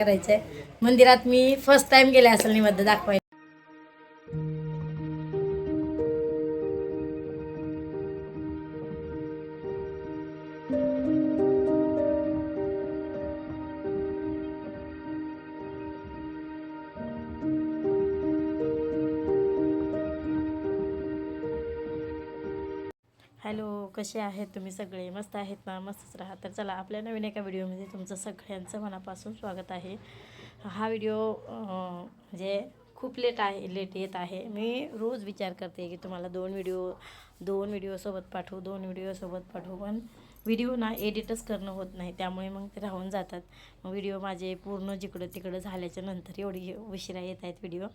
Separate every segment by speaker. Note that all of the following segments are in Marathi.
Speaker 1: करायचंय मंदिरात मी फर्स्ट टाइम गेले असेल निवेद्य दाखवायला. हॅलो, कसे आहेत तुम्ही सगळे? मस्त आहेत ना? मस्तच राहा. तर चला, आपल्या नवीन एका व्हिडिओमध्ये तुमचं सगळ्यांचं मनापासून स्वागत आहे. हा व्हिडिओ म्हणजे खूप लेट येत आहे. मी रोज विचार करते की तुम्हाला दोन व्हिडिओ सोबत पाठवू पण व्हिडिओ ना एडिटच करणं होत नाही, त्यामुळे मग ते राहून जातात. मग व्हिडिओ माझे पूर्ण जिकडं तिकडं झाल्याच्या नंतर एवढी उशिरा येत आहेत व्हिडिओ.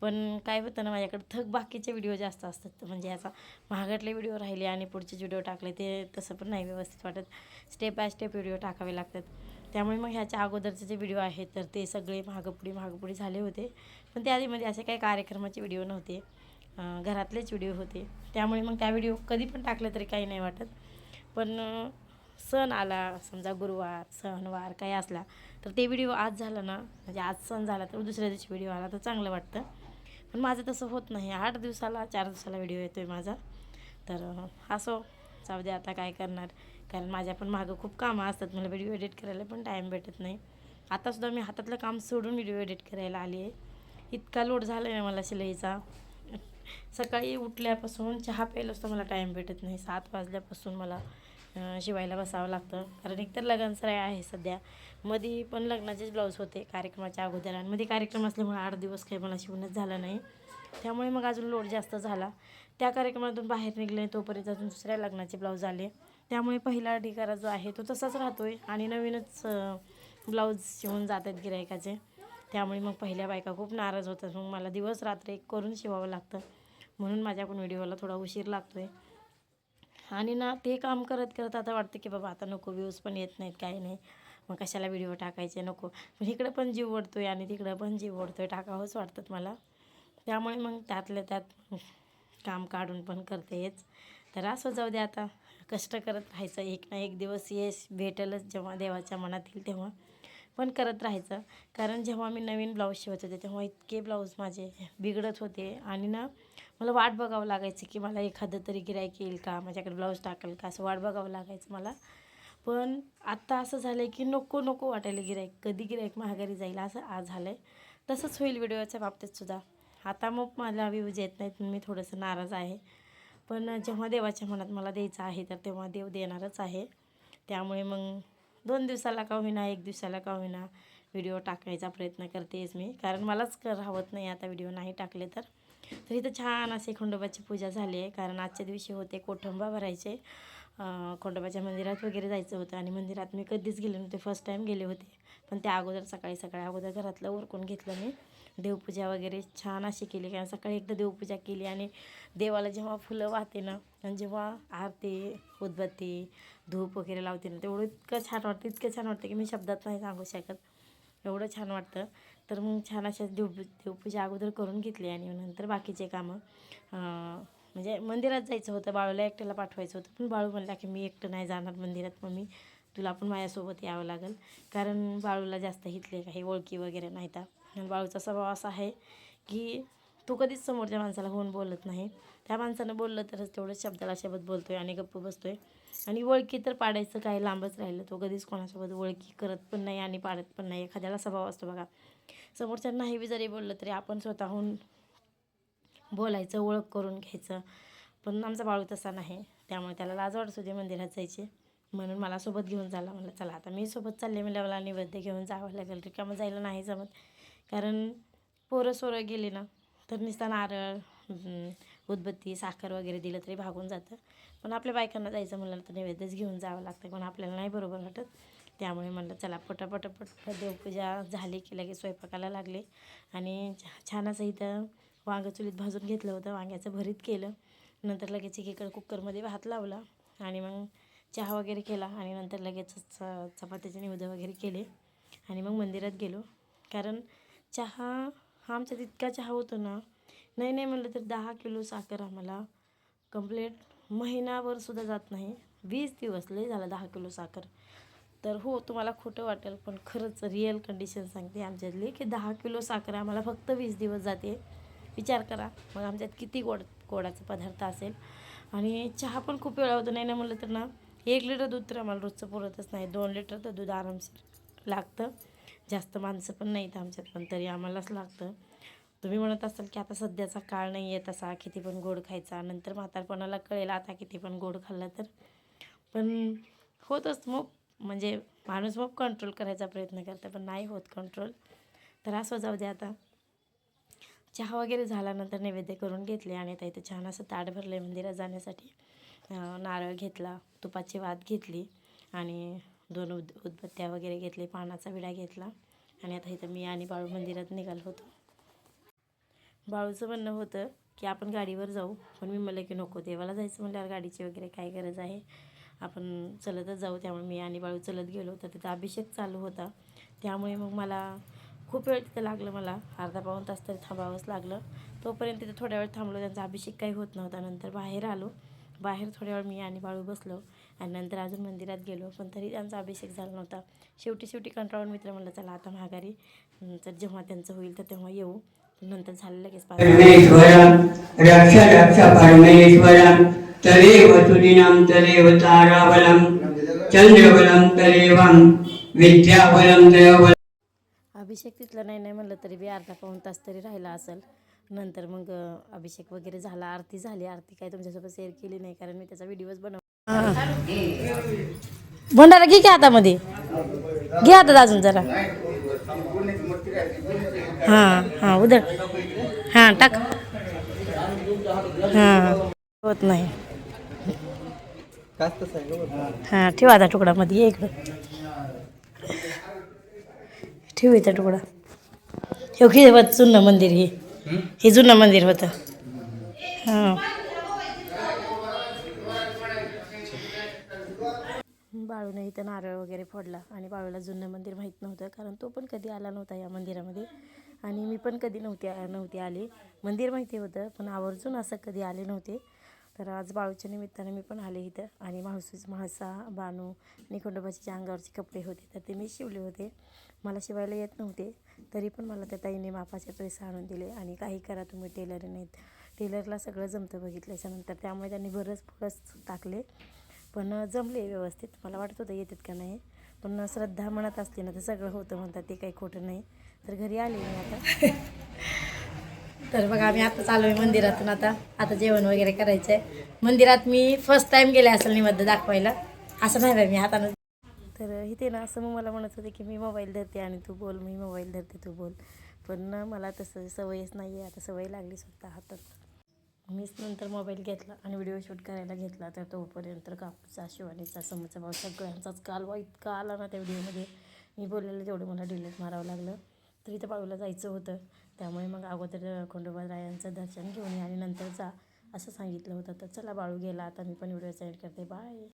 Speaker 1: पण काय होतं ना, माझ्याकडे बाकीचे व्हिडिओ जास्त असतात. म्हणजे याचा महागातले व्हिडिओ राहिले आणि पुढचे व्हिडिओ टाकले ते तसं पण नाही व्यवस्थित वाटत. स्टेप बाय स्टेप व्हिडिओ टाकावे लागतात. त्यामुळे मग ह्याच्या अगोदरचे जे व्हिडिओ आहेत तर ते सगळे मागपुढे झाले होते. पण त्यामध्ये असे काही कार्यक्रमाचे व्हिडिओ नव्हते, घरातलेच व्हिडिओ होते. त्यामुळे मग त्या व्हिडिओ कधी पण टाकलं तरी काही नाही वाटत. पण सण आला, समजा गुरुवार सणवार काही असला तर ते व्हिडिओ आज झाला ना, म्हणजे आज सण झाला तर दुसऱ्या दिवशी व्हिडिओ आला तर चांगलं वाटतं. पण माझं तसं होत नाही. 4 दिवसाला व्हिडिओ येतो आहे माझा. तर असो, जाऊ दे, आता काय करणार. कारण माझ्या पण मागं खूप कामं असतात, मला व्हिडिओ एडिट करायला पण टाईम भेटत नाही. आतासुद्धा मी हातातलं काम सोडून व्हिडिओ एडिट करायला आली आहे. इतका लोड झाला आहे मला शिलाईचा. सकाळी उठल्यापासून चहा प्यायलासुद्धा मला टाईम भेटत नाही. 7 वाजल्यापासून मला शिवायला बसावं लागतं. कारण एकतर लगनसराई आहे सध्या, मध्ये पण लग्नाचेच ब्लाऊज होते कार्यक्रमाच्या अगोदर, आणि मध्ये कार्यक्रम असल्यामुळे 8 दिवस काही मला शिवणच झालं नाही. त्यामुळे मग अजून लोड जास्त झाला. त्या कार्यक्रमातून बाहेर निघले तोपर्यंत अजून दुसऱ्या लग्नाचे ब्लाऊज आले. त्यामुळे पहिला ढिगारा जो आहे तो तसाच राहतो आहे आणि नवीनच ब्लाऊज शिवून जातात गिरायकाचे. त्यामुळे मग पहिल्या बायका खूप नाराज होतात. मग मला दिवस रात्र एक करून शिवावं लागतं. म्हणून माझ्याकडून व्हिडिओला थोडा उशीर लागतो आहे. आणि ना ते काम करत करत आता वाटतं की बाबा आता नको, व्ह्यूज पण येत नाहीत, काही नाही, मग कशाला व्हिडिओ टाकायचे, नको. पण इकडं पण जीव ओढतो आहे आणि तिकडं पण जीव ओढतो आहे, टाकावंच वाटतं मला. त्यामुळे मग त्यातल्या त्यात काम काढून पण करते हेच. तर असं जाऊ दे, आता कष्ट करत राहायचं. एक ना एक दिवस यश भेटेलच, जेव्हा देवाच्या मनात येईल तेव्हा. पण करत राहायचं. कारण जेव्हा मी नवीन ब्लाऊज शिवत होते तेव्हा इतके ब्लाऊज माझे बिघडत होते आणि ना मला वाट बघावं लागायचं की मला एखादं तरी गिऱ्हाईक येईल का, माझ्याकडे ब्लाऊज टाकेल का, असं वाट बघावं लागायचं मला. पण आत्ता असं झालं आहे की नको नको वाटायला गिऱ्हाईक, कधी गिऱ्हाईक माघारी जाईल असं आज झालं आहे. तसंच होईल व्हिडिओच्या बाबतीतसुद्धा. आता मग मला व्ह्यूज येत नाहीत म्हणून मी थोडंसं नाराज आहे. पण जेव्हा देवाच्या मनात मला द्यायचं आहे तर तेव्हा देव देणारच आहे. त्यामुळे मग 2 दिवसाला का होईना, 1 दिवसाला का होईना व्हिडिओ टाकायचा प्रयत्न करतेच मी. कारण मलाच राहत नाही आता व्हिडिओ नाही टाकले तर. तर इथं छान असे खंडोबाची पूजा झाली आहे. कारण आजच्या दिवशी होते कोठंबा भरायचे. खंडोबाच्या मंदिरात वगैरे जायचं होतं आणि मंदिरात मी कधीच गेले नव्हते, फर्स्ट टाईम गेले होते. पण त्या अगोदर सकाळी अगोदर घरातलं उरकून घेतलं मी. देवपूजा वगैरे छान अशी केली. कारण सकाळी एकदा देवपूजा केली आणि देवाला जेव्हा फुलं वाहते ना आणि जेव्हा आरती, उदबत्ती, धूप वगैरे लावते ना, तेवढं इतकं छान वाटतं की मी शब्दात नाही सांगू शकत. एवढं छान वाटतं. तर मग छान अशा देवपूजा अगोदर करून घेतली आणि नंतर बाकीचे कामं, म्हणजे मंदिरात जायचं होतं, बाळूला एकट्याला पाठवायचं होतं. पण बाळू म्हणला की मी एकटं नाही जाणार मंदिरात, मम्मी तुला पण माझ्यासोबत यावं लागेल. कारण बाळूला जास्त इथले काही ओळखी वगैरे नाहीत. आणि बाळूचा स्वभाव असा आहे की तो कधीच समोरच्या माणसाला होऊन बोलत नाही. त्या माणसानं बोललं तरच तेवढंच शब्दाला शब्द बोलतो आहे आणि गप्प बसतो आहे. आणि ओळखी तर पाडायचं काही लांबच राहिलं. तो कधीच कोणासोबत ओळखी करत पण नाही आणि पाडत पण नाही. एखाद्याला स्वभाव असतो बघा, समोरच्यांनाही जरी बोललं तरी आपण स्वतःहून बोलायचं, ओळख करून घ्यायचं. पण आमचा बाळू तसा नाही. त्यामुळे त्याला लाज वाटत होती मंदिरात जायची. म्हणून मला सोबत घेऊन चालला. म्हणलं चला आता मी सोबत चालले, म्हणजे मला नैवेद्य घेऊन जावं लागेल, रिकामं जायला नाही जमत. कारण पोरं गेली ना तर नुसता नारळ, उदबत्ती, साखर वगैरे दिलं तरी भागून जातं. पण आपल्या बायकांना जायचं म्हणलं तर नैवेद्यच घेऊन जावं लागतं, पण आपल्याला नाही बरोबर वाटत. त्यामुळे म्हणलं चला पटापट देवपूजा झाली की लगेच स्वयंपाकाला लागले. आणि छान असं इथं वांगं चुलीत भाजून घेतलं होतं, वांग्याचं भरीत केलं. नंतर लगेच एकीकडे कुकरमध्ये भात लावला आणि मग चहा वगैरे केला आणि नंतर लगेचच चपात्याचे निवेद वगैरे केले आणि मग मंदिरात गेलो. कारण चहा हा आमच्यात इतका चहा होतो ना, नाही म्हणलं तर 10 किलो साखर आम्हाला कंप्लीट महिनाभरसुद्धा जात नाही. 20 दिवस लय झाला 10 किलो साखर. तर हो तुम्हाला खोटं वाटेल पण खरंच रिअल कंडिशन सांगते आमच्यातली की 10 किलो साखर आम्हाला फक्त 20 दिवस जाते. विचार करा मग आमच्यात किती गोडाचा पदार्थ असेल. आणि चहा पण खूप वेळा होतो. नाही म्हणलं तर ना 1 लिटर दूध तर आम्हाला रोजचं पुरतच नाही. 2 लिटर तर दूध आरामशीर लागतं. जास्त माणसं पण नाहीत आमच्यात पण तरी आम्हालाच लागतं. तुम्ही म्हणत असाल की आता सध्याचा काळ नाही आहे तसा किती पण गोड खायचा, नंतर म्हातारपणाला कळेल आता किती पण गोड खाल्लं तर. पण होतच मग म्हणजे माणूस मग कंट्रोल करायचा प्रयत्न करतं पण नाही होत कंट्रोल. तर असं जाऊ दे आता. चहा वगैरे झाल्यानंतर नैवेद्य करून घेतले आणि आता इथे छान असं ताट भरले मंदिरात जाण्यासाठी. नारळ घेतला, तुपाची वात घेतली आणि 2 उदबत्त्या वगैरे घेतले, पानाचा विडा घेतला आणि आता इथं मी आणि बाळू मंदिरात निघालो होतो. बाळूचं म्हणणं होतं की आपण गाडीवर जाऊ पण मी म्हणलं की नको, देवाला जायचं म्हटल्यावर गाडीची वगैरे काय गरज आहे, आपण चलतच जाऊ. त्यामुळे मी आणि बाळू चलत गेलो. तर तिथं अभिषेक चालू होता त्यामुळे मग मला खूप वेळ तिथं लागलं. मला अर्धा पाऊण तास तरी थांबावंच लागलं. तोपर्यंत तिथं थोड्या वेळ थांबलो. त्यांचा अभिषेक काही होत नव्हता. नंतर बाहेर आलो. बाहेर थोड्या वेळ मी आणि बाळू बसलो आणि नंतर अजून मंदिरात गेलो पण तरी त्यांचा अभिषेक झाला नव्हता. शेवटी कंटाळून मित्र म्हणलं चला आता माघारी, तर जेव्हा त्यांचं होईल तर तेव्हा येऊ. नंतर झालं लगेच
Speaker 2: परमेश्वरं रक्ष रक्ष परमेश्वरं तदेव सुदिनं तदेव ताराबलं चंद्रबलं तदेवं विद्याबलं देवबलं.
Speaker 1: अभिषेक तिथलं नाही म्हणलं तरी बी अर्धा पाऊण तास तरी राहिला असेल. नंतर मग अभिषेक वगैरे झाला, आरती झाली. आरती काय तुमच्यासोबत शेअर केली नाही कारण मी त्याचा व्हिडिओच भंडारा घे की हातामध्ये, घे हातात अजून जरा. हां उधळ, हां टाक. हां होत नाही. हां ठेवा आता तुकडामध्ये, ये इकडं ठेव इथं तुकडा. हे जुनं मंदिर, हे जुनं मंदिर होतं. हां बाळूने इथं नारळ वगैरे फोडला आणि बाळूला जुनं मंदिर माहीत नव्हतं कारण तो पण कधी आला नव्हता या मंदिरामध्ये आणि मी पण कधी नव्हती आली. मंदिर माहिती होतं पण आवर्जून असं कधी आले नव्हते. तर आज बाळूच्या निमित्ताने मी पण आले इथं आणि म्हाळसा बानू आणि खंडोबाची ज्या अंगावरचे कपडे होते तर ते मी शिवले होते. मला शिवायला येत नव्हते तरी पण मला त्या ताईने मापाचे पैसे आणून दिले आणि काही करा तुम्ही टेलर नाहीत, टेलरला सगळं जमतं बघितल्याच्यानंतर त्यामुळे त्यांनी बरंच टाकले पण जमले व्यवस्थित. मला वाटत होतं येतात का नाही पण श्रद्धा म्हणत असली ना तर सगळं होतं म्हणतात, ते काही खोटं नाही. तर घरी आले मी आता. तर बघा आम्ही आता चालू आहे मंदिरातून. आता जेवण वगैरे करायचं आहे. मंदिरात मी फर्स्ट टाईम गेले असेल निवेद्य दाखवायला, असं नाही बाई मी हातानं. तर इथे ना असं मग मला म्हणत होते की मी मोबाईल धरते आणि तू बोल, मी मोबाईल धरते तू बोल. पण मला तसं सवयच नाही आहे. आता सवय लागली स्वतः हातात. मीच नंतर मोबाईल घेतला आणि व्हिडिओ शूट करायला घेतला. तर तोपर्यंत काकूचा, शिवानीचा, समोरचा भाऊ सगळ्यांचाच कालवा इतका आला ना त्या व्हिडिओमध्ये. मी बोललेलं तेवढं मला डिलीट मारावं लागलं. तर इथं बाळूला जायचं होतं त्यामुळे मग अगोदर खंडोबारायांचं दर्शन घेऊन ये आणि नंतर जा असं सांगितलं होतं. तर चला बाळू गेला, आता मी पण व्हिडिओ सेंड करते. बाय.